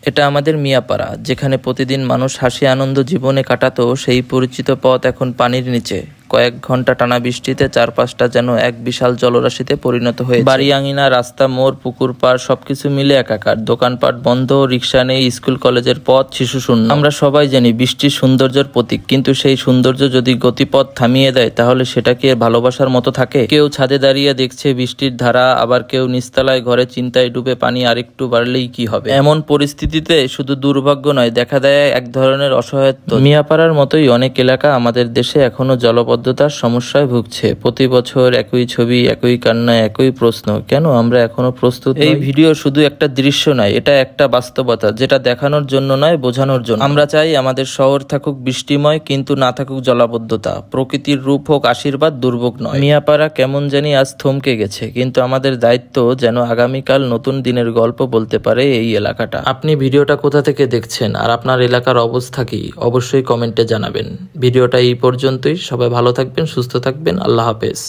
এটা আমাদের মিয়াপাড়া, যেখানে প্রতিদিন মানুষ হাসি আনন্দ জীবনে কাটাতো। সেই পরিচিত পথ এখন পানির নিচে। কয়েক ঘন্টা টানা বৃষ্টিতে চারপাশটা যেন এক বিশাল জলরাশিতে পরিণত হয়েছে। বাড়ি আঙিনা, রাস্তা, মোড়, পুকুর পাড় সবকিছু মিলে একাকার। দোকানপাট বন্ধ, রিক্সা নেই, স্কুল কলেজের পথ শিশু শূন্য। আমরা সবাই জানি বৃষ্টির সৌন্দর্যের প্রতীক, কিন্তু সেই সৌন্দর্য যদি গতিপথ থামিয়ে দেয় তাহলে সেটা কি ভালোবাসার মতো থাকে? কেউ ছাদে দাঁড়িয়ে দেখছে বৃষ্টির ধারা, আবার কেউ নিচতলায় ঘরে চিন্তায় ডুবে পানি আরেকটু বাড়লেই কি হবে। এমন পরিস্থিতিতে শুধু দুর্ভাগ্য নয়, দেখা দেয় এক ধরনের অসহায়ত্ব। মিয়াপাড়ার মতোই অনেক এলাকা আমাদের দেশে এখনো জলবদ্ধতার সমস্যায় ভুগছে। প্রতি বছর একই ছবি, একই কান্না, একই প্রশ্ন, কেন আমরা এখনো প্রস্তুত? এই ভিডিও শুধু একটা দৃশ্য নয়, এটা একটা বাস্তবতা, যেটা দেখানোর জন্য নয়, বোঝানোর জন্য। আমরা চাই আমাদের শহর থাকুক বৃষ্টিময়, কিন্তু না থাকুক জলাবদ্ধতা। প্রকৃতির রূপ হোক আশীর্বাদ, দুর্ভোগ নয়। মিয়াপাড়া কেমন জানি আজ থমকে গেছে, কিন্তু আমাদের দায়িত্ব যেন আগামীকাল নতুন দিনের গল্প বলতে পারে এই এলাকাটা। আপনি ভিডিওটা কোথা থেকে দেখছেন আর আপনার এলাকার অবস্থা কি অবশ্যই কমেন্টে জানাবেন। ভিডিওটা এই পর্যন্তই। সবাই ভালো থাকবেন, সুস্থ থাকবেন। আল্লাহ হাফেজ।